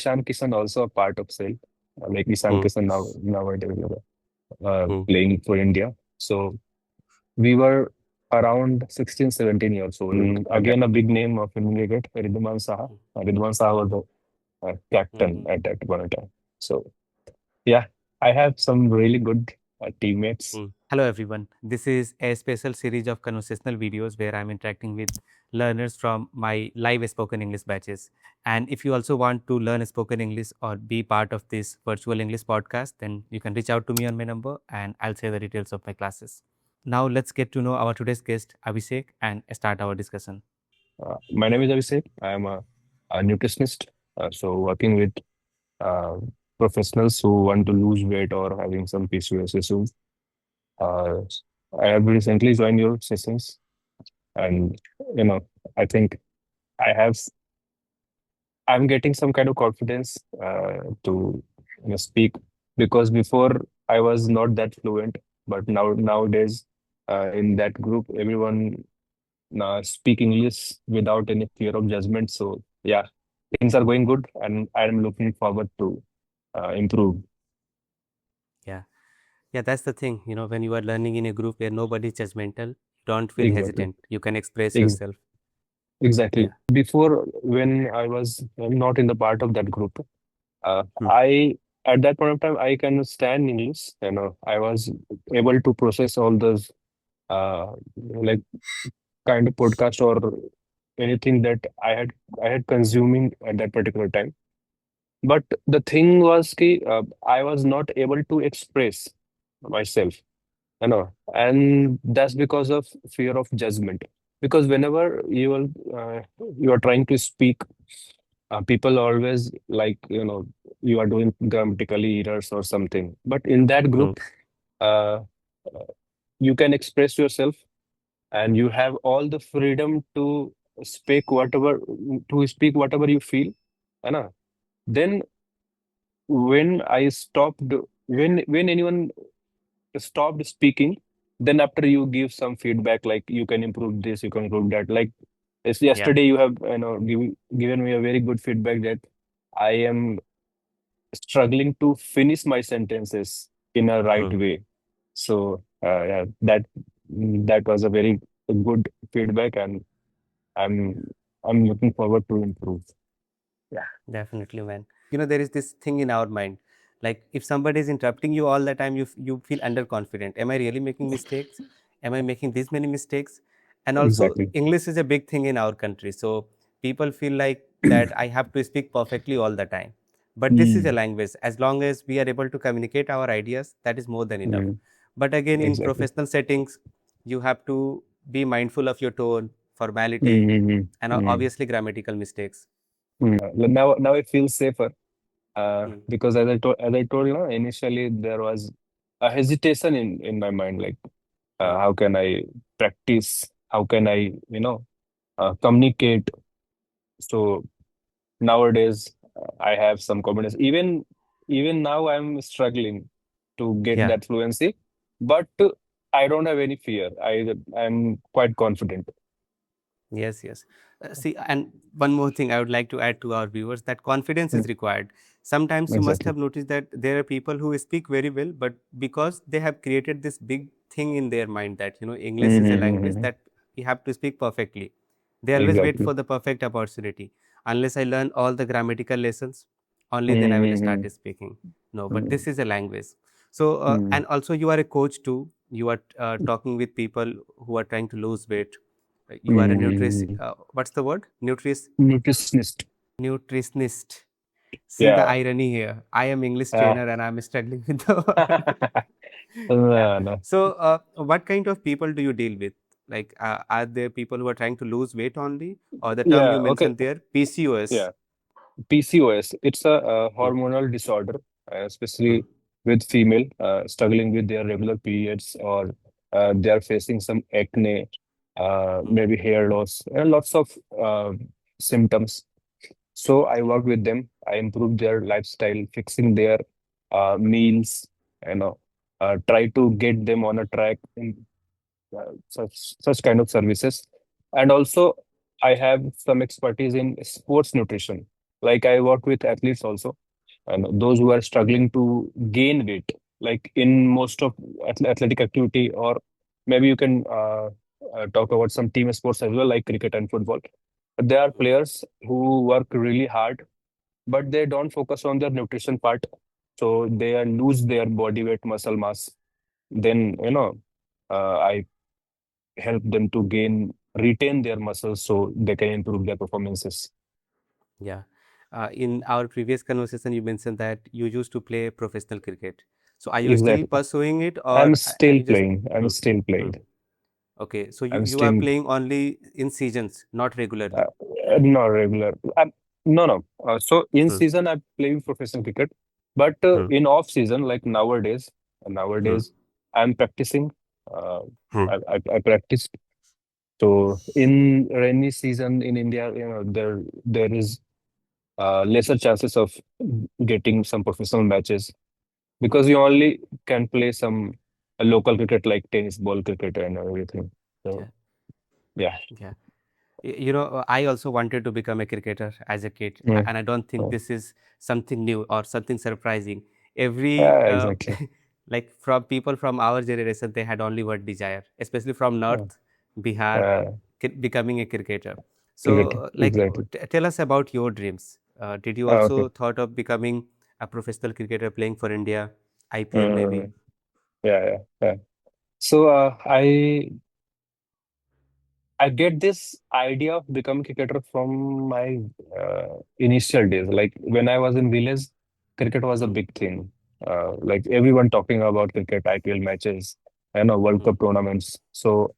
Ishan Kishan also a part of sale. Like Ishan Hmm. Kishan nowadays Hmm. playing for India. So we were around 16, 17 years old. Again, a big name of Indian cricket, Wriddhiman Saha. Wriddhiman Saha was the captain Hmm. at that point of time. So yeah, I have some really good teammates. Hello everyone. This is a special series of conversational videos where I'm interacting with learners from my live spoken English batches. And if you also want to learn spoken English or be part of this virtual English podcast, then you can reach out to me on my number and I'll share the details of my classes. Now let's get to know our today's guest Abhishek and start our discussion. My name is Abhishek. I am a nutritionist. So working with uh, professionals who want to lose weight or having some PCOS issues. Uh, I have recently joined your sessions, and you know, I think I have I'm getting some kind of confidence to speak because before I was not that fluent, but nowadays in that group everyone speak English without any fear of judgment. So yeah, things are going good, and I'm looking forward to improve. Yeah. Yeah, that's the thing. When you are learning in a group where nobody is judgmental, you don't feel Exactly. hesitant. You can express Ex- yourself. Exactly. Yeah. Before, when I was not in the part of that group, Hmm. I at that point of time I can stand English. I was able to process all those like kind of podcast or anything that I had consuming at that particular time. But the thing was ki, I was not able to express myself, and that's because of fear of judgment. Because whenever you are trying to speak, people always like you are doing grammatically errors or something. But in that Hmm. group, uh, uh, you can express yourself, and you have all the freedom to speak whatever you feel. है Then when I stopped, when anyone stopped speaking, then after you give some feedback like you can improve this, you can improve that. Like Yeah. yesterday, you have given me a very good feedback that I am struggling to finish my sentences in a right Hmm. way. So yeah, that was a very good feedback, and I'm I'm looking forward to improve. Yeah, Definitely, man. There is this thing in our mind. Like if somebody is interrupting you all the time, you feel underconfident. Am I really making mistakes? Am I making this many mistakes? And also, exactly. English is a big thing in our country. So people feel like that I have to speak perfectly all the time. But this is a Mm, language. As long as we are able to communicate our ideas, that is more than enough. mm, But again, in exactly. professional settings, you have to be mindful of your tone, formality, Mm, mm, and mm, obviously grammatical mistakes. now I feel safer Hmm. because as I told you, initially there was a hesitation in my mind, like Hmm. how can I practice? How can I communicate? So nowadays I have some confidence. Even now I'm struggling to get Yeah. that fluency, but I don't have any fear. I'm quite confident. Yes, yes. See, and one more thing I would like to add to our viewers that confidence Mm, is required. Sometimes you must exactly. have noticed that there are people who speak very well, but because they have created this big thing in their mind that, English is a language Mm-hmm. that you have to speak perfectly. They always wait Exactly. for the perfect opportunity. Unless I learn all the grammatical lessons, only then I will Mm-hmm. start speaking. No, but this is a language. So, Mm-hmm. and also you are a coach too. You are talking with people who are trying to lose weight. You are a Mm-hmm. what's the word? Nutritionist. Nutritionist. See the Yeah. irony here. I am English Uh, trainer and I'm struggling with the word. Yeah. no. So, what kind of people do you deal with? Like, are there people who are trying to lose weight only, or the term Yeah. you Okay. mentioned there, PCOS? Yeah. PCOS. It's a, Hmm. hormonal disorder, Hmm. especially with female struggling with their regular periods, or they are facing some acne, Hmm. maybe hair loss, and lots of uh, symptoms. So I work with them. I improve their lifestyle, fixing their meals, try to get them on a track in such kind of services. And also, I have some expertise in sports nutrition. Like I work with athletes also, and those who are struggling to gain weight, like in most of athletic activity, or maybe you can talk about some team sports as well, like cricket and football. There are players who work really hard, but they don't focus on their nutrition part, so they lose their body weight, muscle mass. Then I help them to retain their muscles so they can improve their performances. Yeah. In our previous conversation, you mentioned that you used to play professional cricket. So are you still Exactly. pursuing it, or I'm have still you just? playing. I'm Hmm, still hmm. playing. Okay, so I'm you are still playing only in seasons, not uh, regularly. not regular. No, no. So in Hmm, season, I'm playing professional cricket, but hmm, in off season, like hmm, nowadays, I'm practicing. Uh, hmm. I practiced. So in rainy season in India, there is lesser chances of getting some professional matches because you only can play some local cricket like tennis ball cricket and everything. So Yeah, yeah. yeah. I also wanted to become a cricketer as a kid, Mm. and I don't think Oh. this is something new or something surprising. Every Yeah, exactly. like from people from our generation, they had only one desire, especially from Uh, North, Bihar, uh, becoming a cricketer. So, Cricket, exactly. tell us about your dreams. Did you Okay. also thought of becoming a professional cricketer playing for India, IPL maybe? Mm. Yeah, yeah, yeah. So I get this idea of becoming cricketer from my initial days. Like when I was in village, cricket was a Hmm, big thing. Like everyone talking about cricket, IPL matches, World hmm, Cup tournaments. So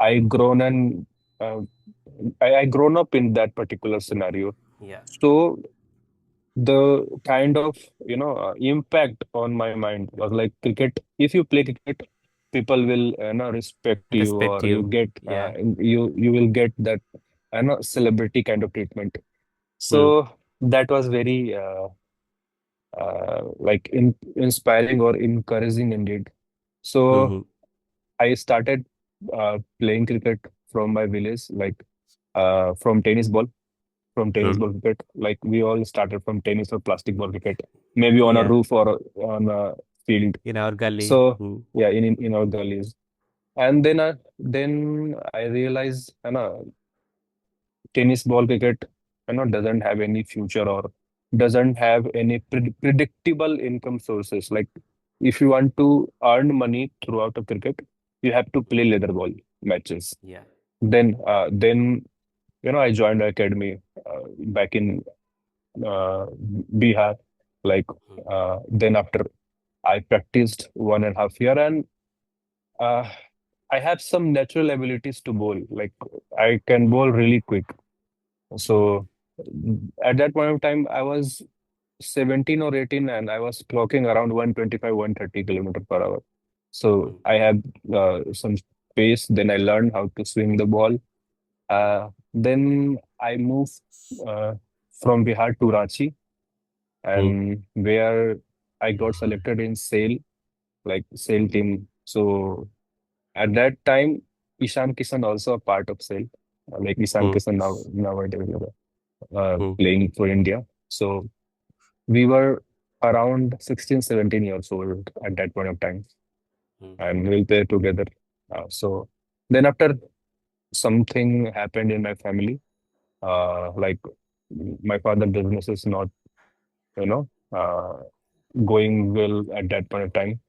I grown and uh, I grown up in that particular scenario. yeah, So the kind of impact on my mind was like cricket. If you play cricket, people will respect you, respect or you you. get Yeah. you will get that celebrity kind of treatment. Hmm, So that was very like inspiring or encouraging indeed. hmm, So hmm, I started playing cricket from my village, like from tennis hmm. ball cricket. Like we all started from tennis or plastic ball cricket, maybe on a Yeah. roof or on a field. In our gully. So Hmm, yeah, in our gullies. And then I realized, tennis ball cricket, doesn't have any future or doesn't have any predictable income sources. Like if you want to earn money throughout a cricket, you have to hmm. play leather ball matches. Yeah. Then I joined the academy back in uh, Bihar. Like Hmm, then after I practiced 1.5 year, and uh, I have some natural abilities to bowl. Like I can hmm, bowl really quick. hmm, So at that point of time, I was 17 or 18, and I was clocking around 125, 130 kilometer per hour. So hmm, I had some pace. Then I learned how to swing the ball. hmm, Then I moved uh, from Bihar to Ranchi, hmm, and where I got selected in SAIL, like SAIL team. So at that time, Ishan Kishan also a part of SAIL. Like Ishan hmm, Kishan nowadays hmm, playing for India. So we were around 16, 17 years old at that point of time, hmm, and we'll play together. So then after something happened in my family, like my father business is not, you know, uh, going well at that point of time.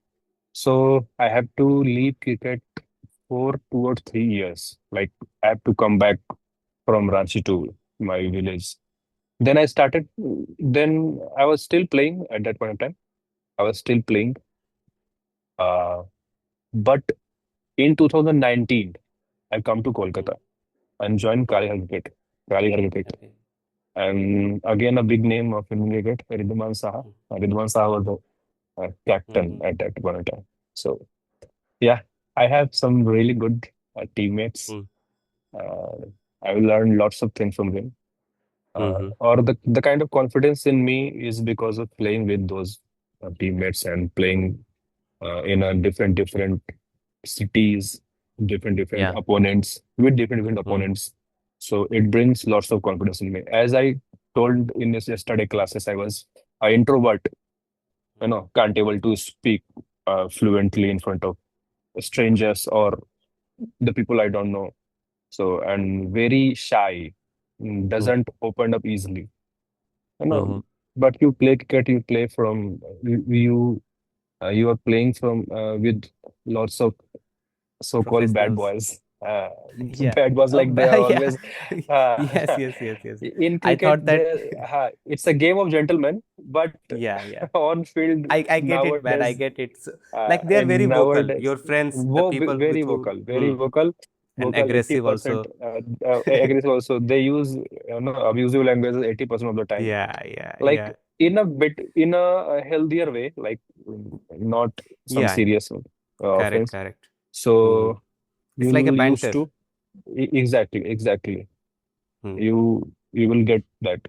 So I have to leave cricket for 2 or 3 years. Like I have to come back from Ranchi to my village. Then I started, then I was still playing at that point of time. I was still playing. Uh, but in 2019, I come to hmm, Kolkata and joined hmm. Kali Cricket. Okay. And again, a big name of Indian cricket, Wriddhiman Saha. Hmm, Wriddhiman Saha was the hmm, captain hmm, at that point of time. So yeah, I have some really good teammates. hmm, Uh, I've learned lots of things from them. hmm, hmm. Or the kind of confidence in me is because of playing with those teammates and playing in a different cities, different Yeah. opponents with different Hmm, opponents. So it brings lots of confidence in me. As I told in this yesterday classes, I was an introvert, can't able to speak fluently in front of strangers or the people I don't know. So, and very shy, Hmm. doesn't open up easily. You know, Hmm. but you play cricket, you play from you are playing from with lots of so-called bad Professionals. boys. Yeah. Bad boys, like they are Yeah. always uh, Yes, yes, yes, yes. in I cricket. thought that. It's a game of gentlemen, but Yeah, yeah. on field I get it, man. I nowadays, get it. So, like they are very and vocal. nowadays, Your friends, the people very with who, vocal, very vocal, and vocal. eighty aggressive percent also. aggressive also. They use abusive languages 80% of the time, Yeah, yeah, like yeah, in a healthier way, like not some yeah, yeah. serious Correct, offense. correct. Hmm. So It's like a you'll used banter. to exactly. Hmm. You will get that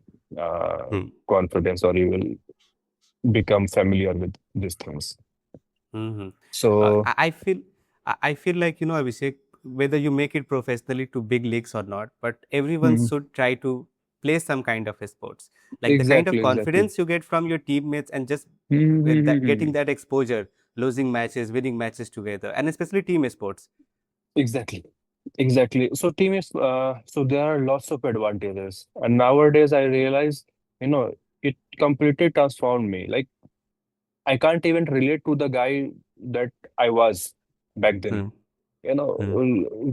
Hmm. confidence, or you will become familiar with these things. Hmm. So I feel, I feel like Abhishek, whether you make it professionally to big leagues or not, but everyone mhm. should try to play some kind of a sports. Like the kind of Exactly. confidence you get from your teammates and just with that, getting Mhm. that exposure, losing matches, winning matches together, and especially team sports. Exactly. Exactly. So teammates, so there are lots of advantages. And nowadays I realize, it completely transformed me. Like I can't even relate to the guy that I was back then. Hmm. Hmm.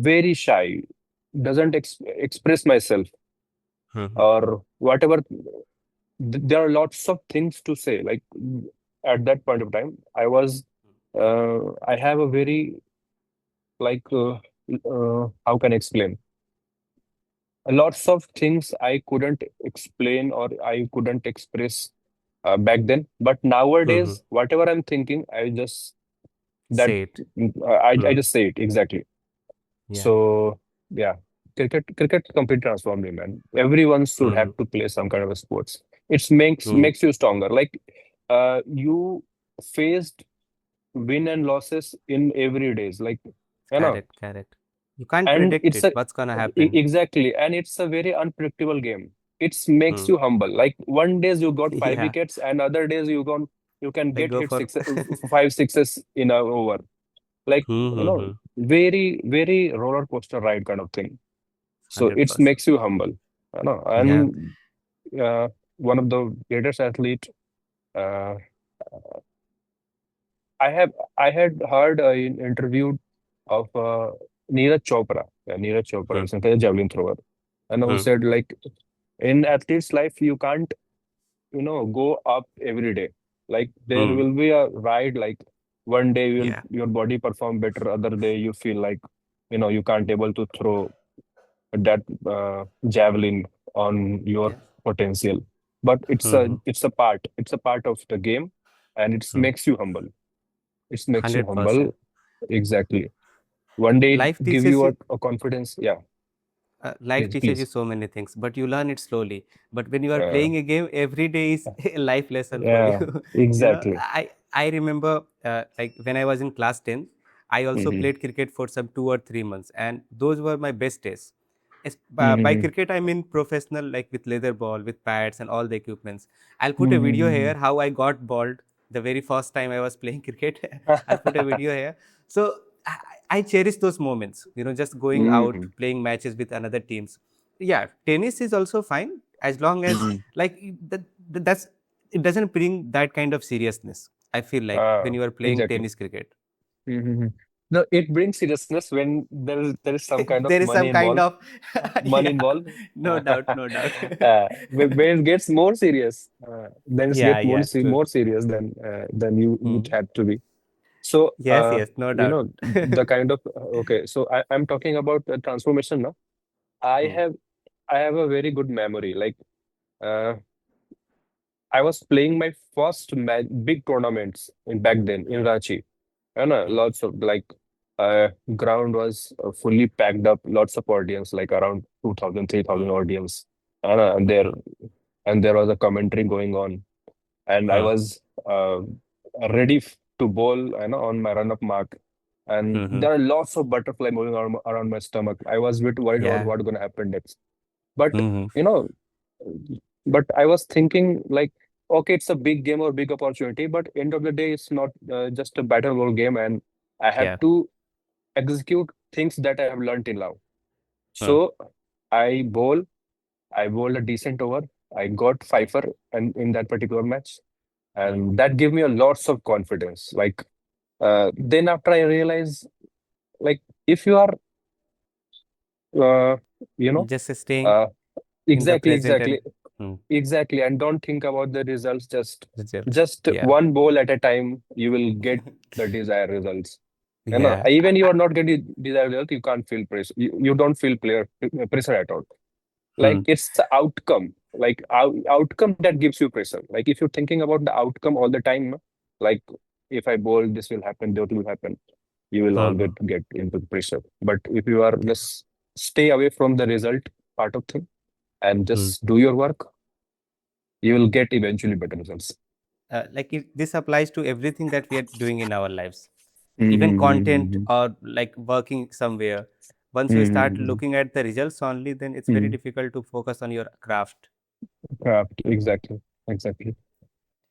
Very shy, doesn't express myself Hmm. or whatever. There are lots of things to say. Like at that point of time, I have a very like how can I explain? Lots of things I couldn't explain or I couldn't express back then. But Hmm. nowadays, whatever I'm thinking, I just that Say it. I Hmm. just say it exactly. Yeah. So yeah, cricket completely transformed me, man. Everyone should have Hmm. to play some kind of a sports. It makes you stronger. Like you faced win and losses in every days. Like you know, Correct, correct. You can't and predict it. What's gonna happen? exactly, and it's a very unpredictable game. It makes Hmm. you humble. Like one days you got five Yeah. wickets, and other days you can Like get go hit for. six, five sixes in a over. Like Hmm. very roller coaster ride kind of thing. So it 100%. makes you humble, Yeah. and one of the greatest athlete. Uh, I had heard an interview of Neeraj Chopra. Yeah, Neeraj Chopra, Hmm. recently a javelin thrower, and who Hmm. said like in athlete's life you can't go up every day. Like there Hmm. will be a ride. Like one day Yeah. your body perform better, other day you feel like you can't able to throw that javelin on your Yes. potential. But Hmm. it's a part of the game, and it Hmm. makes you humble. It makes you humble. 100%. Exactly. One day Life it give teaches you you. a confidence. Yeah, Life please, teaches you please. so many things, but you learn it slowly. But when you are Uh, playing a game, every day is a life lesson for you. yeah, exactly. I remember like when I was in class 10, I also Hmm. played cricket for some 2 or 3 months, and those were my best days. By Hmm. cricket, I mean professional, like with leather ball, with pads, and all the equipments. I'll put a video Hmm. here how I got balled the very first time I was playing cricket. I'll put a video here. So I, I cherish those moments, just going out, Hmm. playing matches with another teams. Yeah, tennis is also fine as long as Hmm. like that's it doesn't bring that kind of seriousness. I feel like when you are playing Exactly. tennis cricket, Hmm. No, it brings seriousness when there is some kind of there is some money kind involved. of Money yeah, involved. no doubt, no doubt. When it gets more serious, then it's Yeah, get more yeah, true. more serious than you it Hmm. had to be. So, Yes, yes, no doubt. the kind of okay. So I'm talking about transformation now. I Hmm. have I have a very good memory. Like uh, I was playing my first big tournaments back then in Ranchi. And Hmm. lots of like ground was fully packed up. Lots of audience, like around 2,000, 3,000 Hmm. audience. And there Hmm. and there was a commentary going on, and I Hmm. was ready to bowl, on my run-up mark. And Hmm. there are lots of butterfly moving around my stomach. I was a bit worried about Yeah. what's going to happen next. But Hmm. you know, But I was thinking like, okay, it's a big game or big opportunity, but end of the day, it's not just a battle ball game, and I have Yeah. to execute things that I have learned till now. Hmm. So I bowl, I bowled a decent over. I got Hmm. fifer and in that particular match, Hmm. and that gave me a lots of confidence. Like then after I realized, like if you are, uh, you know, Just staying uh, in the exactly, present exactly, and hmm, exactly, and don't think about the results. results. Just Yeah. one bowl at a time, you will get the desired results. You know, Yeah. even you are not getting desired result, you can't feel pressure. You don't feel pressure at all. Like Hmm. it's the outcome, like outcome that gives you pressure. Like if you're thinking about the outcome all the time, like if I bowl, this will happen, that will happen, you will Hmm. always Hmm. get into pressure. But if you are Yeah. just stay away from the result part of thing and Hmm. just do your work, you will get eventually better results. Like this applies to everything that we are doing in our lives, even content Mm-hmm. or like working somewhere. Once you start Mm-hmm. looking at the results only, then it's very Mm-hmm. difficult to focus on your craft. Craft, exactly, exactly.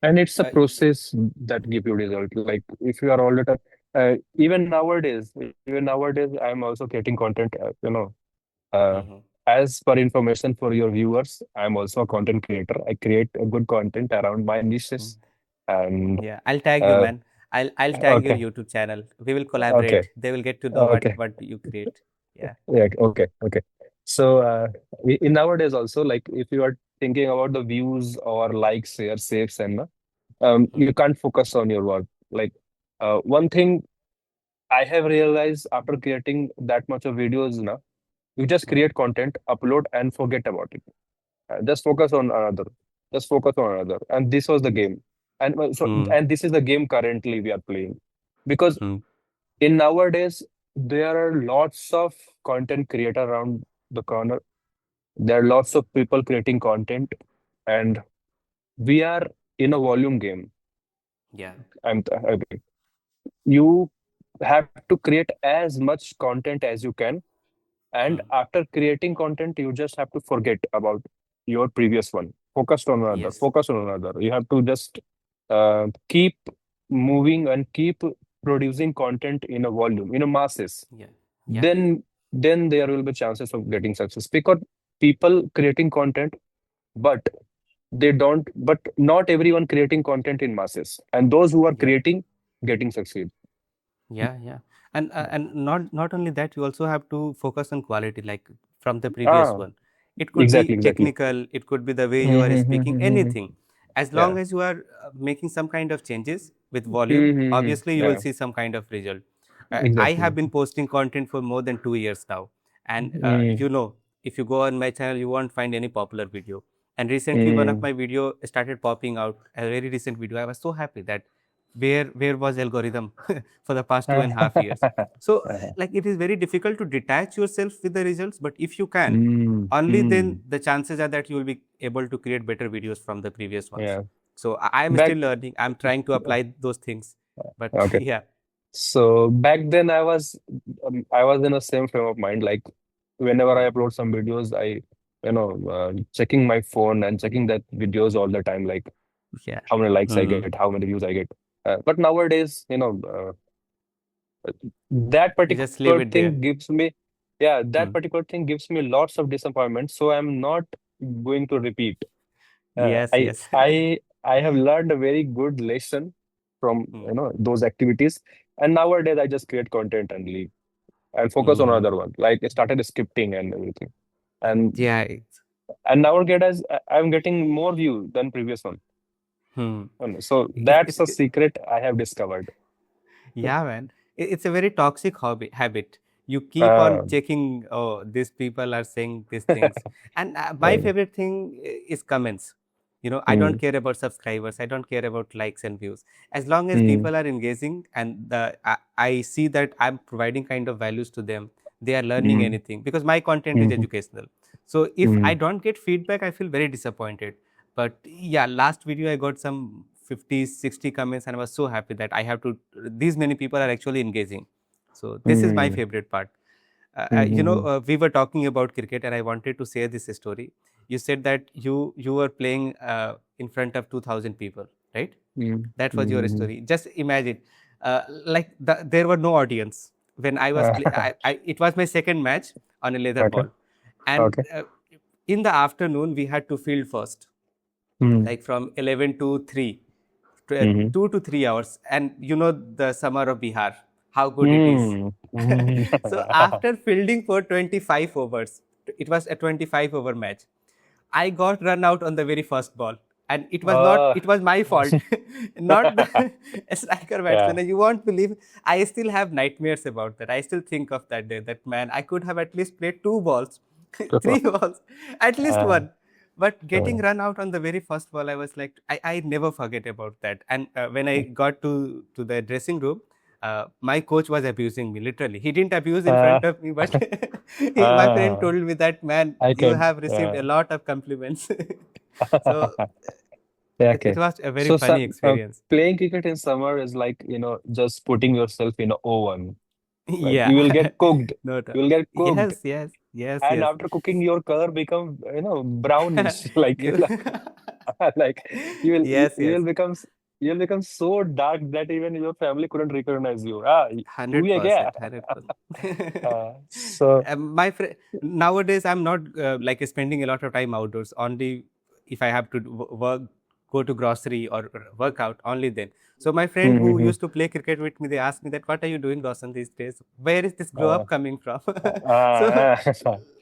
And it's a uh, process that give you result. Like if you are all the time, even nowadays, I'm also creating content. Uh, mhm. as per information for your viewers, I'm also a content creator. I create a good content around my Mm. niches, and Yeah, I'll tag you, uh, man. I'll tag your okay, YouTube channel. We will okay, collaborate. They will get to know okay, what you create. Yeah. yeah, okay, okay. So in nowadays also, like if you are thinking about the views or likes, shares, saves, and you Mhm. can't focus on your work. Like one thing I have realized after creating that much of videos now, you just Mhm. create content, upload, and forget about it. Just focus on another. Just focus on another. And this was the game. Mhm. And this is the game currently we are playing. Because Mhm. in nowadays, there are lots of content creator around the corner. There are lots of people creating content, and we are in a volume game. Yeah. Okay. You have to create as much content as you can. And Mhm. after creating content, you just have to forget about your previous one. Focused on another, Yes. focus on another. You have to just keep moving and keep producing content in a volume, in a masses. Yeah. Yeah. Then, then there will be chances of getting success because people creating content, but they don't. But not everyone creating content in masses, and those who are Yeah. creating getting succeed. Yeah, yeah, and not only that, you also have to focus on quality, like from the previous Ah, one. It could be exactly, exactly. technical, it could be the way you are speaking, Mm-hmm. anything. As Yeah. long as you are making some kind of changes with volume, Mm-hmm. obviously you will Yeah. see some kind of result. I Exactly. have been posting content for more than 2 years now, and Mm, if you go on my channel, you won't find any popular video. And recently, one of mm. my video started popping out. A very recent video. I was so happy that where was algorithm for the past 2.5 years. So like it is very difficult to detach yourself with the results, but if you can, Mm, only then mm. the chances are that you will be able to create better videos from the previous ones. Yeah. So I am Back, still learning, I'm trying to apply those things, but okay. yeah. So back then I was in the same frame of mind. Like whenever I Hmm. upload some videos, checking my phone and checking that videos all the time, like Yeah. how many likes I Hmm. get, how many views I get. But nowadays, that You just leave particular it there. thing gives me, yeah, that Hmm. particular thing gives me lots of disappointment. So I'm not going to repeat. Uh, Yes, I yes. I I have learned a very good lesson from Hmm. those activities, and nowadays I just create content and leave and focus on Hmm. another one. Like I started scripting and everything, and Yeah. nowadays I'm getting more views than previous one. Hmm. So It's that's a secret I have discovered. Yeah, man. It's a very toxic habit. You keep on Uh, checking, oh, these people are saying these things. And my uh, favorite thing is comments. I don't mm, care about subscribers. I don't care about likes and views. As long as mm, people are engaging and I see that I'm providing kind of values to them, they are learning mm, anything because my content is mm, educational. So if I mm, don't get feedback, I feel very disappointed. But yeah, last video I got some 50, 60 comments, and I was so happy that I have to, these many people are actually engaging. So this is my mm, favorite part. mm, We were talking about cricket, and I wanted to share this story. you said that you were playing in front of 2,000 people, right? Mm, That was your mm, story. Just imagine, there were no audience when I was it was my second match on a leather okay. ball, and Okay. in the afternoon we had to field first, Mm, like from 11 to 3, mm, 2 to 3 hours, and you know the summer of Bihar, how good it is. mm, mm. So after fielding for 25 overs, it was a 25 over match. I got run out on the very first ball, and Oh. it was my fault, not the striker Yeah. batsman. You won't believe, I still have nightmares about that. I still think of that day. That man, I could have at least played two balls, three balls, at least Uh, one. But getting uh, run out on the very first ball, I was like, I never forget about that. And when I got to the dressing room, my coach was abusing me literally. He didn't abuse in uh, front of me, but my friend uh, told me that, man, I you can. have received a lot of compliments. So Yeah, it okay. was a very So, funny experience. playing cricket in summer is like, just putting yourself in an oven. Like Yeah. you will get cooked. No, You will get cooked. yes, yes, yes, And yes. after cooking, your color become, brownish. Like, You like yes, you yes, will become you'll become so dark that even your family couldn't recognize you. Ah, तू ही है क्या? 100%, 100%. So, My friend, nowadays I'm not like spending a lot of time outdoors. Only if I have to work, go to grocery or work out, only then. So my friend who mm-hmm. used to play cricket with me, they asked me that, what are you doing, Roshan, these days? Where is this glow uh, up coming from? So uh,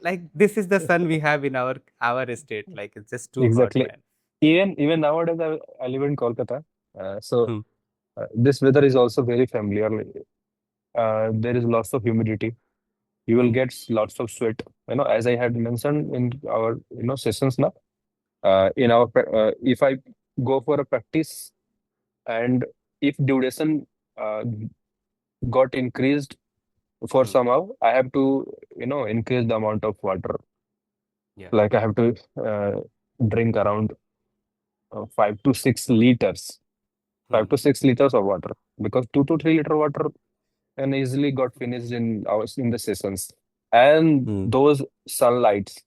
like this is the sun we have in our estate. Like it's just too hot, exactly. man. Even nowadays, I live in Kolkata. So Hmm. this weather is also very familiar. There is lots of humidity. You will Hmm. get lots of sweat. As I had mentioned in our sessions now. If I go for a practice and if duration uh, got increased for Hmm. somehow, I have to increase the amount of water. Yeah. Like I have to drink around 5 to 6 liters, Hmm. 5 to 6 liters of water, because 2 to 3 liter water can easily got finished in the sessions. And Hmm. those sunlights,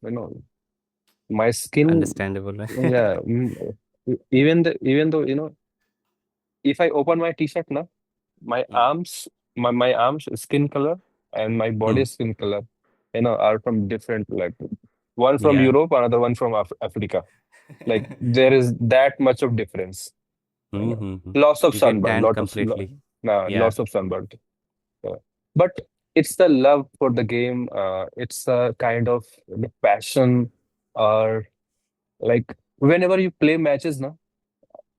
my skin, Understandable. yeah, even though if I open my t-shirt now, my Hmm. arms, my arms skin color and my Hmm. body skin color, are from different, like one from Yeah. Europe, another one from Africa. Like there is that much of difference. You know, Mm-hmm. lots of You get sunburn, tanned completely. Yeah. lots of sunburn. Uh, but it's the love for the game. It's a kind of the passion, or like whenever you play matches now,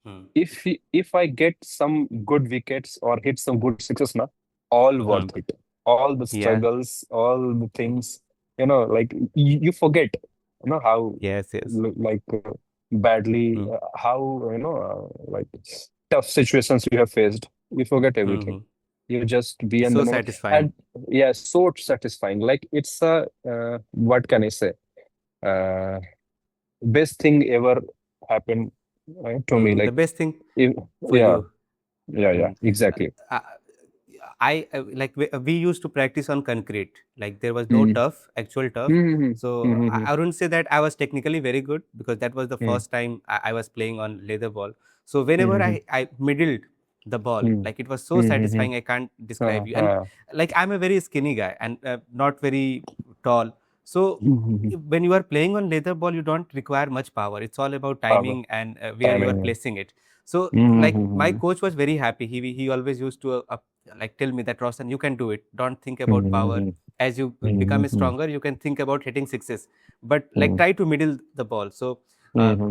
Hmm. if I get some good wickets or hit some good sixes now, all Hmm. worth it. All the Yeah. struggles, all the things, like you forget, how Yes. Yes. like badly, Hmm. how like tough situations you have faced. You forget everything. Hmm. You just be in the So moment. satisfying. And yeah, so satisfying. Like it's a what can I say? Uh, Best thing ever happened to me. The Like best thing if, for yeah, you. yeah, Hmm. exactly. Uh, we used to practice on concrete. Like there was no Mm-hmm. turf, actual turf. Mm-hmm. So Mm-hmm. I wouldn't say that I was technically very good, because that was the first time I was playing on leather ball. So whenever Mm-hmm. I middled the ball, like it was so Mm-hmm. satisfying. I can't Uh, describe you. And uh, like I'm a very skinny guy and not very tall. So mm-hmm. when you are playing on leather ball, you don't require much power. It's all about Power, timing and where you are timing. placing it. So like my Mm-hmm. coach was very happy. He always used to like tell me that, Roshan, you can do it. Don't think about power. Mm-hmm. As you become Mm-hmm. stronger, you can think about hitting sixes. But like Mm-hmm. try to middle the ball. So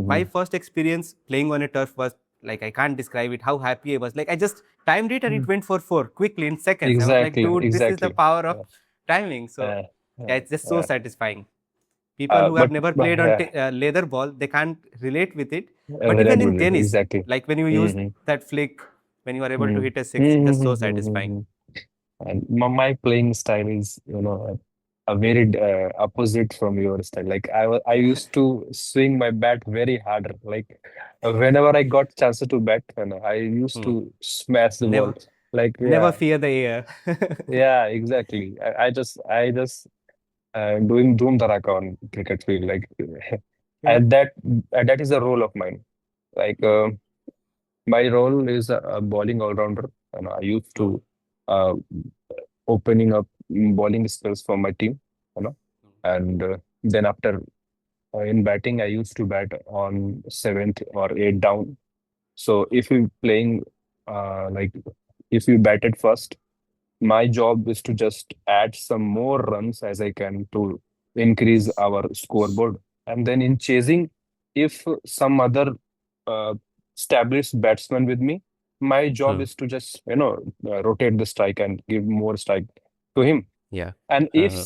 my Mm-hmm. first experience playing on a turf was like, I can't describe it. How happy I was. Like I just timed it and it went for four quickly in seconds. I was like, Exactly, dude, this is the exactly. power of Uh, timing. So uh, yeah, uh, it's just so uh, satisfying. People who have never but played on leather ball, they can't relate with it. But relate even in with it, tennis, exactly. like when you use Mm-hmm. that flick, when you are able to Mm-hmm. hit a six, just so satisfying. Mm-hmm. And my playing style is, a very opposite from your style. Like I used to swing my bat very hard. Like whenever I got chances to bat, I used Hmm. to smash the ball. Never, Like never yeah, fear the air. yeah, exactly. I just doing doom dharaka on cricket field. Like Yeah. And that is a role of mine. Like my role is a bowling all-rounder, and I used Mm, to uh, opening up bowling skills for my team, you know. And then after in batting, I used to bat on seventh or eighth down. So if you playing like if you batted first, my job is to just add some more runs as I can to increase our scoreboard. And then in chasing, if some other uh, established batsman with me, my job mm, is to just, rotate the strike and give more strike to him. yeah. And if Uh,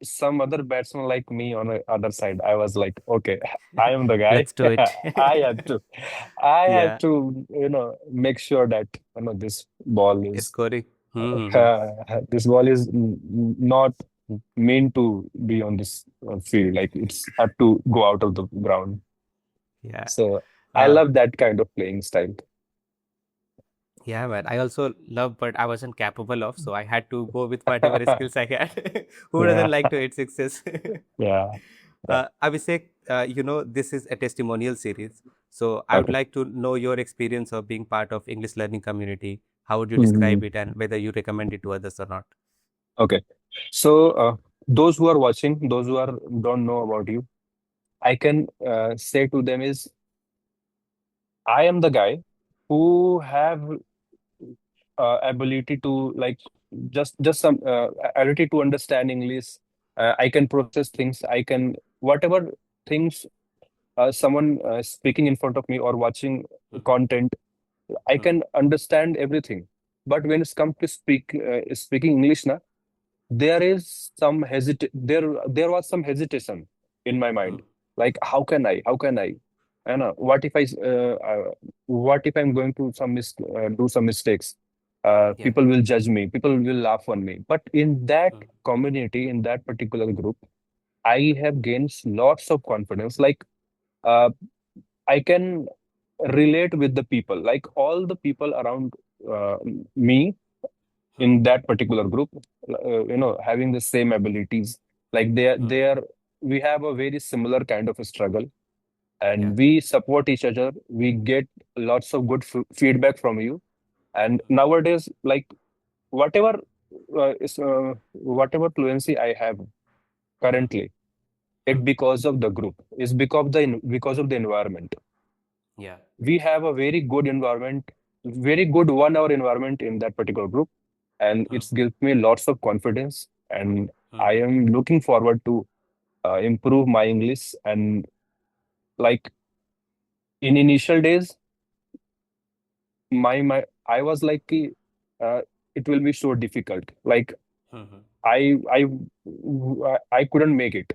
some other batsman like me on the other side, I was like, okay, I am the guy. let's do it. I have to, I have Yeah. to, make sure that this ball is Scoring. Mm-hmm. this ball is not meant to be on this field. Like it's have to go out of the ground. Yeah. So I Uh, love that kind of playing style. yeah, man. I also love, but I wasn't capable of, so I had to go with whatever skills I had. Who doesn't Yeah, like to hit sixes? yeah, yeah. Abhishek, this is a testimonial series. So I would Okay. like to know your experience of being part of English learning community. How would you describe Mhm. it and whether you recommend it to others or not? Okay. So those who are watching, those who are don't know about you, I can say to them is I am the guy who have ability to like just some ability to understand English. I can process things. I can whatever things someone speaking in front of me or watching content, I Hmm, can understand everything. But when it's come to speaking English, na, there was some hesitation in my hmm, mind. Like how can I what if what if I'm going to do some mistakes, yeah. people will judge me, people will laugh on me. But in that Hmm, community, in that particular group, I have gained lots of confidence. Like uh, I can relate with the people, like all the people around uh, me hmm, in that particular group, having the same abilities. Like hmm, we have a very similar kind of a struggle, yeah. and we support each other. We get lots of good feedback from you. And nowadays, like whatever whatever fluency I have Hmm, currently, hmm, it because of the group. It's because of the environment. yeah. We have a very good environment, very good 1 hour environment in that particular group, and Hmm, it's gives me lots of confidence. And hmm, I am looking forward to improve my English. And like in initial days, my I was like, कि, it will be so difficult. Like hmm, hmm, I I I couldn't make it,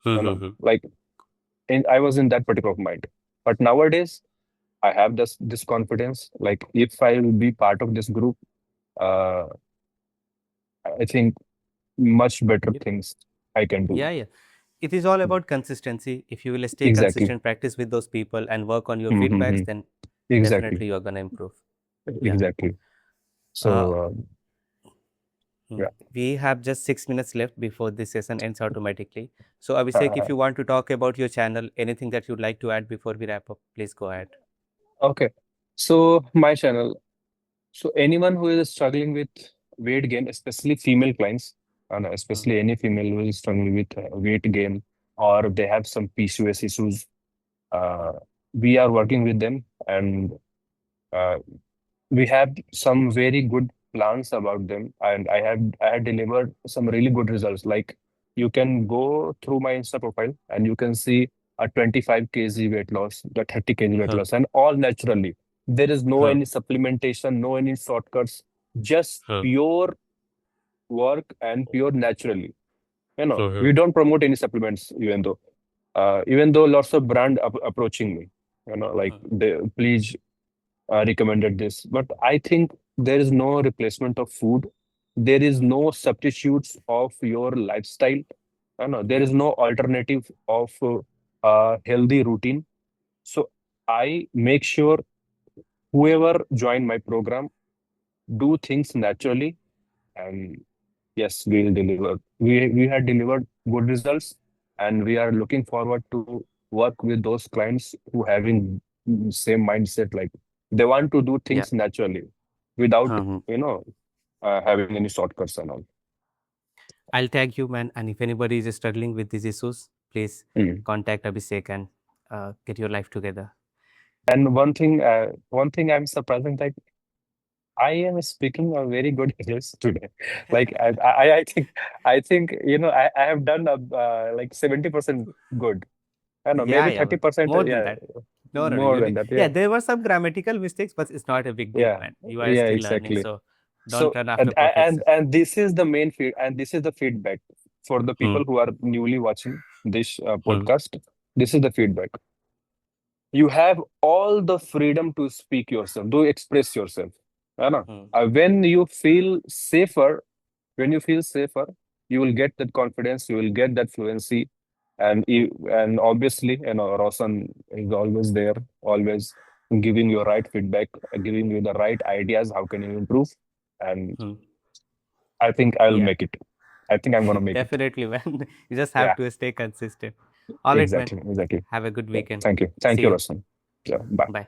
hmm, hmm, hmm. like I was in that particular mind. But nowadays, I have this confidence. Like if I will be part of this group, uh, I think much better Yep. things I can do. Yeah, yeah. It is all about consistency. If you will stay Exactly. consistent, practice with those people, and work on your Mm-hmm. feedbacks, then Exactly. definitely you're gonna improve. Yeah. Exactly. Uh, So, yeah. we have just 6 minutes left before this session ends automatically. So, Abhishek, if Uh, you want to talk about your channel, anything that you'd like to add before we wrap up, please go ahead. okay. So, my channel. So, anyone who is struggling with weight gain, especially female clients, and Hmm, especially any female who is struggling with weight gain, or they have some PCOS issues, uh, we are working with them. And uh, we have some very good plans about them, and I had delivered some really good results. Like you can go through my Insta profile and you can see a 25 kg weight loss, the 30 kg weight huh, loss, and all naturally. There is no huh, any supplementation, no any shortcuts, just huh, pure work and pure naturally. huh, We don't promote any supplements, even though lots of brand approaching me, like huh, they please recommended this. But I think there is no replacement of food. There is huh. no substitutes of your lifestyle. There Yeah. is no alternative of healthy routine. So I make sure whoever join my program do things naturally, and yes, we will deliver. We had delivered good results, and we are looking forward to. work with those clients who having same mindset, like they want to do Yeah. things naturally without, Mhm. you know, having any shortcuts and all. I'll tag you, man. And if anybody is struggling with these issues, please Mm. contact Abhishek and get your life together. And one thing I'm surprising, like I am speaking a very good English today. Like I think I have done like 70% good. I don't know, Yeah, maybe yeah, man. 30%. More than Yeah, that. No, no, no. more You than did. that. Yeah, Yeah, there were some grammatical mistakes, but it's not a big deal, yeah, man. You are yeah, still learning, exactly. so don't So run after and perfection. and this is the main feed, and this is the feedback for the Hmm. people who are newly watching this Hmm. podcast. This is the feedback. You have all the freedom to speak yourself, to express yourself. है ना? Hmm. When you feel safer, when you feel safer, you will get that confidence, you will get that fluency, and obviously, Roshan is always there, always giving you right feedback, giving you the right ideas. How can you improve? And Hmm. I think I'll Yeah, make it. I think I'm gonna make it. definitely, man. You just have Yeah, to stay consistent. All right, man. exactly, exactly. Have a good Yeah, weekend. thank you, See you. Roshan. Yeah, bye. Bye.